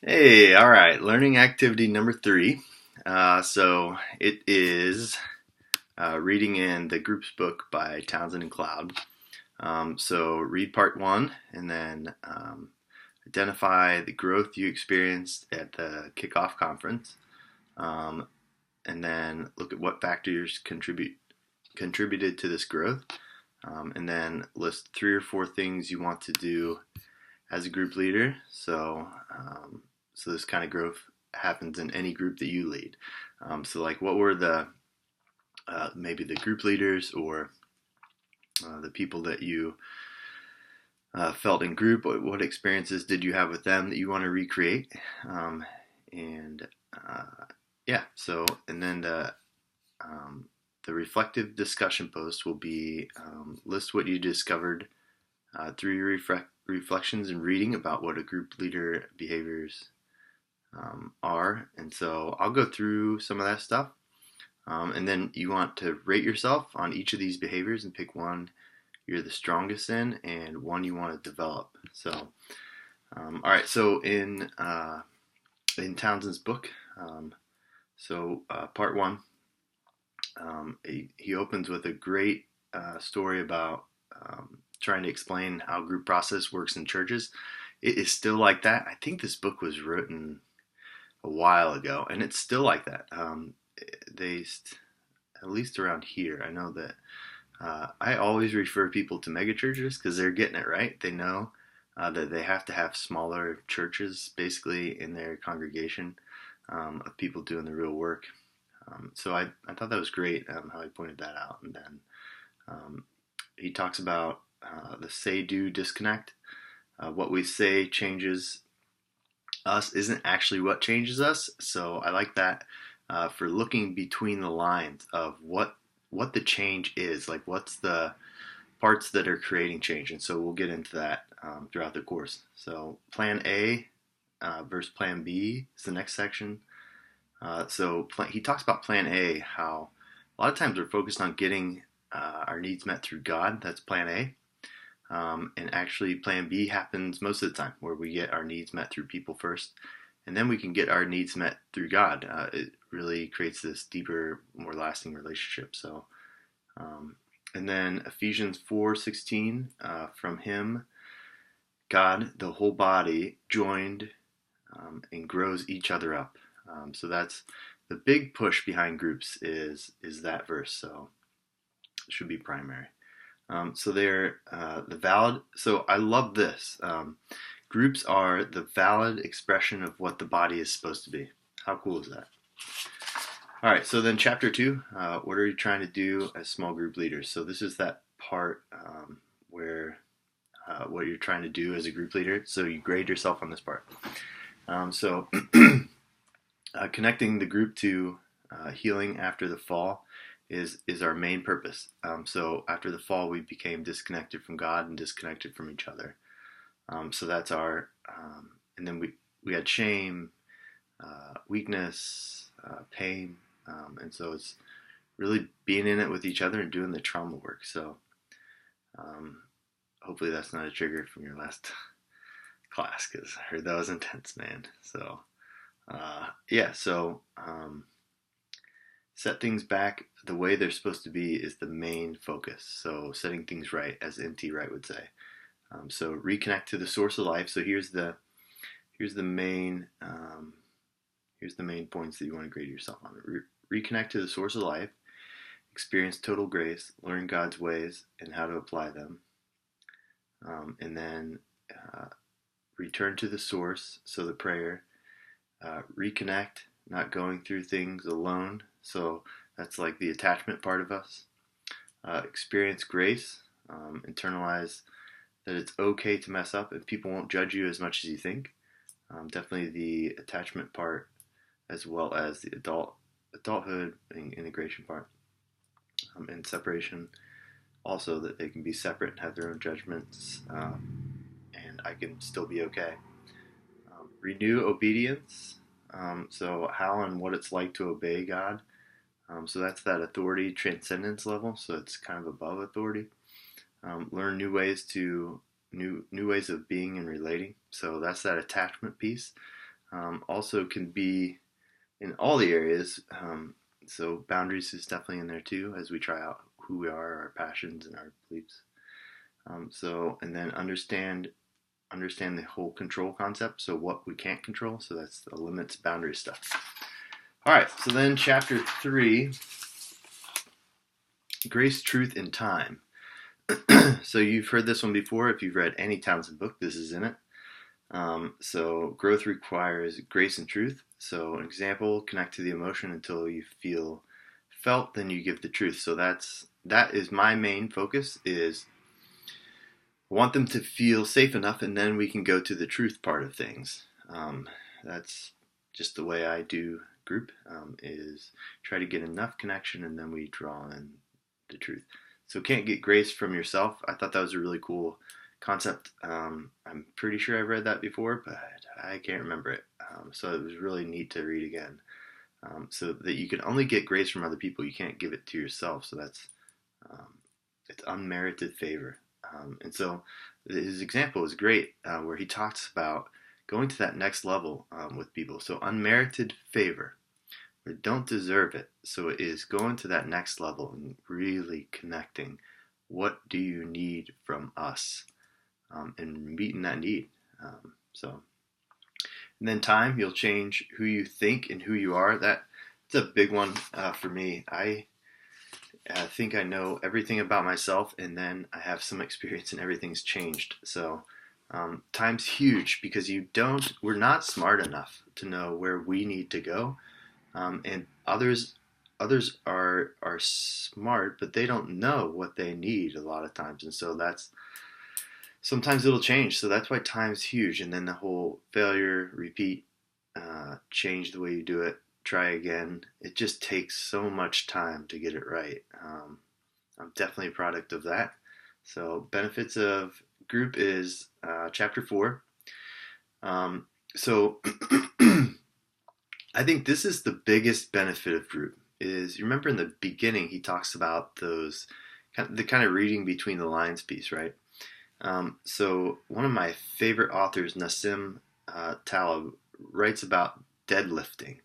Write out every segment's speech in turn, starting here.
Hey, all right. Learning activity number three. So it is reading in the group's book by Townsend and Cloud. So read part one and then identify the growth you experienced at the kickoff conference. Um, and then look at what factors contributed to this growth. And then list three or four things you want to do as a group leader. So this kind of growth happens in any group that you lead. So like, what were the maybe the group leaders or the people that you felt in group? What experiences did you have with them that you want to recreate? And yeah, so and then the reflective discussion post will be list what you discovered through your reflections and reading about what a group leader behaviors are. And so I'll go through some of that stuff. And then you want to rate yourself on each of these behaviors and pick one you're the strongest in and one you want to develop. So, all right. So in Townsend's book, part one, he opens with a great story about trying to explain how group process works in churches. It is still like that. I think this book was written a while ago, and it's still like that. They, at least around here, I know that I always refer people to megachurches because they're getting it right. They know that they have to have smaller churches basically in their congregation of people doing the real work. So I thought that was great how he pointed that out. And then he talks about the say-do disconnect. What we say changes us isn't actually what changes us. So I like that for looking between the lines of what the change is. Like, what's the parts that are creating change. And so we'll get into that throughout the course. So plan A versus plan B is the next section. He talks about plan A, how a lot of times we're focused on getting our needs met through God. That's plan A. And actually, plan B happens most of the time, where we get our needs met through people first, and then we can get our needs met through God. It really creates this deeper, more lasting relationship. So, and then Ephesians 4:16, from Him, God, the whole body, joined and grows each other up. So that's the big push behind groups is that verse. So it should be primary. So they're the valid. So I love this. Groups are the valid expression of what the body is supposed to be. How cool is that? All right. So then, chapter two. What are you trying to do as small group leaders? So this is that part where what you're trying to do as a group leader. So you grade yourself on this part. Connecting the group to healing after the fall is our main purpose. So after the fall, we became disconnected from God and disconnected from each other. So that's our, and then we had shame, weakness, pain, and so it's really being in it with each other and doing the trauma work. So hopefully that's not a trigger from your last class, because I heard that was intense, man. So set things back the way they're supposed to be is the main focus. So setting things right, as N.T. Wright would say. So reconnect to the source of life. So here's the main points that you want to grade yourself on. Reconnect to the source of life, experience total grace, learn God's ways and how to apply them, and then return to the source. So the prayer, reconnect, not going through things alone. So that's like the attachment part of us. Experience grace, internalize that it's okay to mess up and people won't judge you as much as you think. Definitely the attachment part, as well as the adulthood and integration part, and separation. Also, that they can be separate and have their own judgments, and I can still be okay. Renew obedience. So how and what it's like to obey God. So that's that authority transcendence level. So it's kind of above authority. Learn new ways of being and relating. So that's that attachment piece. Also can be in all the areas. So boundaries is definitely in there too, as we try out who we are, our passions, and our beliefs. And then understand the whole control concept. So what we can't control. So that's the limits, boundary stuff. All right. So then chapter 3, grace, truth, and time. So you've heard this one before. If you've read any Townsend book, this is in it. So growth requires grace and truth. So an example, connect to the emotion until you feel felt, then you give the truth. So that is my main focus, is I want them to feel safe enough, and then we can go to the truth part of things. That's just the way I do group, is try to get enough connection, and then we draw in the truth. So can't get grace from yourself. I thought that was a really cool concept. I'm pretty sure I've read that before, but I can't remember it. So it was really neat to read again. So that you can only get grace from other people. You can't give it to yourself. So it's unmerited favor. And so his example is great, where he talks about going to that next level with people. So unmerited favor. We don't deserve it. So it is going to that next level and really connecting. What do you need from us? And meeting that need. And then time, you'll change who you think and who you are. That's a big one for me. I think I know everything about myself, and then I have some experience and everything's changed. So time's huge, because we're not smart enough to know where we need to go. And others are smart, but they don't know what they need a lot of times. And so sometimes it'll change. So that's why time's huge. And then the whole failure, repeat, change the way you do it, try again. It just takes so much time to get it right. I'm definitely a product of that. So benefits of group is chapter 4. So I think this is the biggest benefit of group. Is, you remember in the beginning he talks about the kind of reading between the lines piece, right? So one of my favorite authors, Nassim Taleb, writes about deadlifting.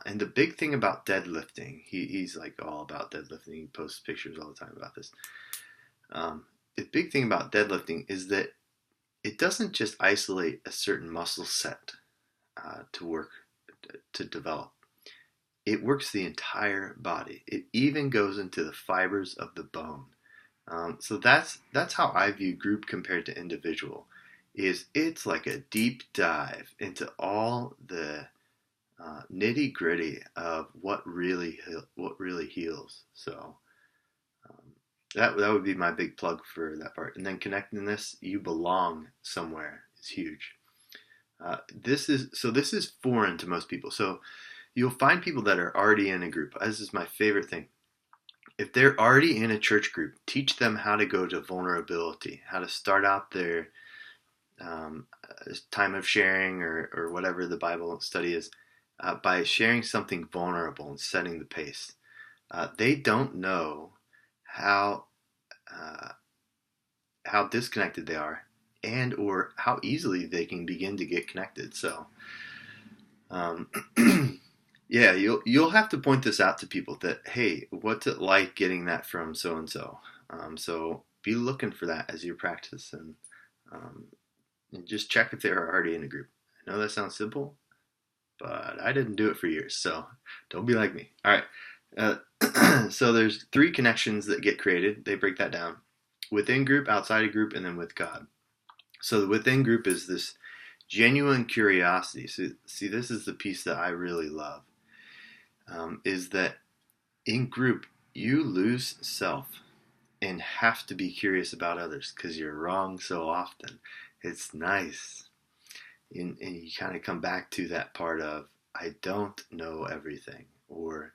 And the big thing about deadlifting, he's like all about deadlifting. He posts pictures all the time about this. The big thing about deadlifting is that it doesn't just isolate a certain muscle set to work, to develop. It works the entire body. It even goes into the fibers of the bone. So that's how I view group compared to individual. It's like a deep dive into all the nitty gritty of what really heals. So that would be my big plug for that part. And then connecting this, you belong somewhere, is huge. This is foreign to most people. So you'll find people that are already in a group. This is my favorite thing. If they're already in a church group, teach them how to go to vulnerability, how to start out their time of sharing or whatever the Bible study is, by sharing something vulnerable and setting the pace. They don't know how disconnected they are, and or how easily they can begin to get connected. So yeah, you'll have to point this out to people that, hey, what's it like getting that from so and so? So be looking for that as you practice, and just check if they're already in a group. I know that sounds simple, but I didn't do it for years, so don't be like me. All right. So there's 3 connections that get created. They break that down: within group, outside of group, and then with God. So the within group is this genuine curiosity. So, see, this is the piece that I really love. Is that in group you lose self and have to be curious about others, because you're wrong so often. It's nice, and you kind of come back to that part of, I don't know everything, or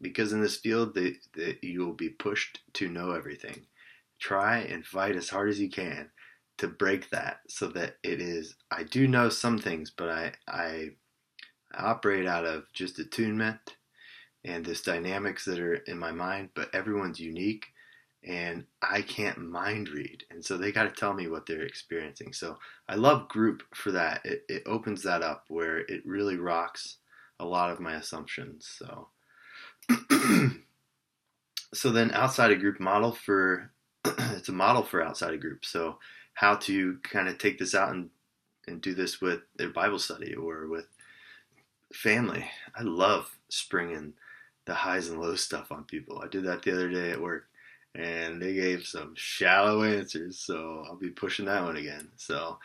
because in this field that you will be pushed to know everything. Try and fight as hard as you can to break that, so that it is, I do know some things, but I operate out of just attunement and this dynamics that are in my mind, but everyone's unique. and I can't mind read. And so they got to tell me what they're experiencing. So I love group for that. It opens that up where it really rocks a lot of my assumptions. So, so then outside of group model for, it's a model for outside of group. So how to kind of take this out and do this with their Bible study or with family. I love springing the highs and lows stuff on people. I did that the other day at work, and they gave some shallow answers, so I'll be pushing that one again. So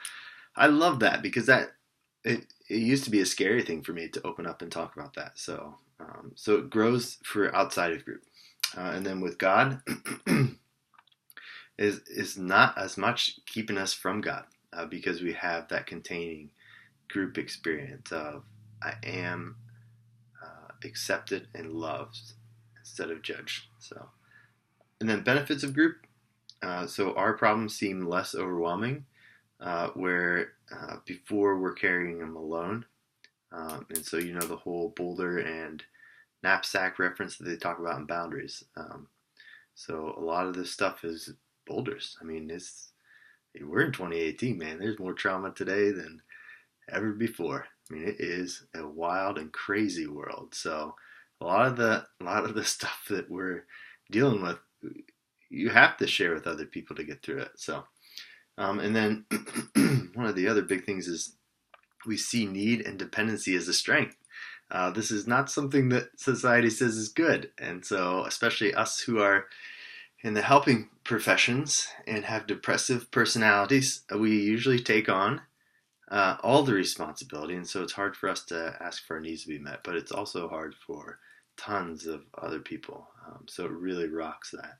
I love that because it used to be a scary thing for me to open up and talk about that. So so it grows for outside of group, and then with God is not as much keeping us from God because we have that containing group experience of I am accepted and loved instead of judged. So, and then benefits of group. So our problems seem less overwhelming, where before we're carrying them alone. And so the whole boulder and knapsack reference that they talk about in Boundaries. So a lot of this stuff is boulders. I mean, we're in 2018, man. There's more trauma today than ever before. I mean, it is a wild and crazy world. So a lot of the stuff that we're dealing with, you have to share with other people to get through it. So, and then one of the other big things is we see need and dependency as a strength. This is not something that society says is good, and so especially us who are in the helping professions and have depressive personalities, we usually take on all the responsibility, and so it's hard for us to ask for our needs to be met, but it's also hard for tons of other people. So it really rocks that,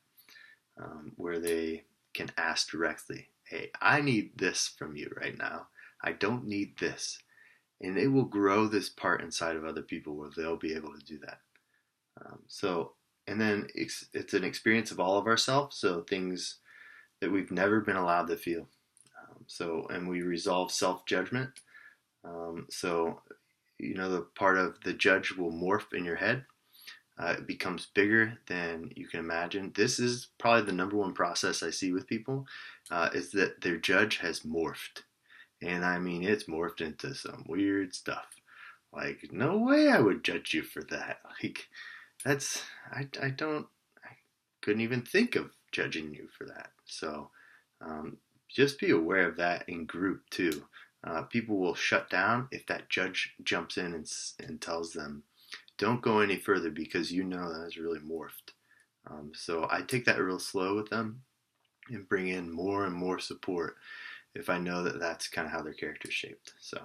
where they can ask directly, hey, I need this from you right now. I don't need this. And it will grow this part inside of other people where they'll be able to do that. And then it's an experience of all of ourselves, so things that we've never been allowed to feel. And we resolve self-judgment. The part of the judge will morph in your head. It becomes bigger than you can imagine. This is probably the number one process I see with people, is that their judge has morphed. And I mean, it's morphed into some weird stuff. Like, no way I would judge you for that. Like, I couldn't even think of judging you for that. So, just be aware of that in group too. People will shut down if that judge jumps in and tells them, don't go any further because that is really morphed. So I take that real slow with them and bring in more and more support if I know that that's kind of how their character's shaped. So,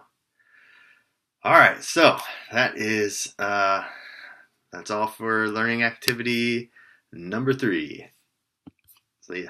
all right, so that's all for learning activity number 3. See ya.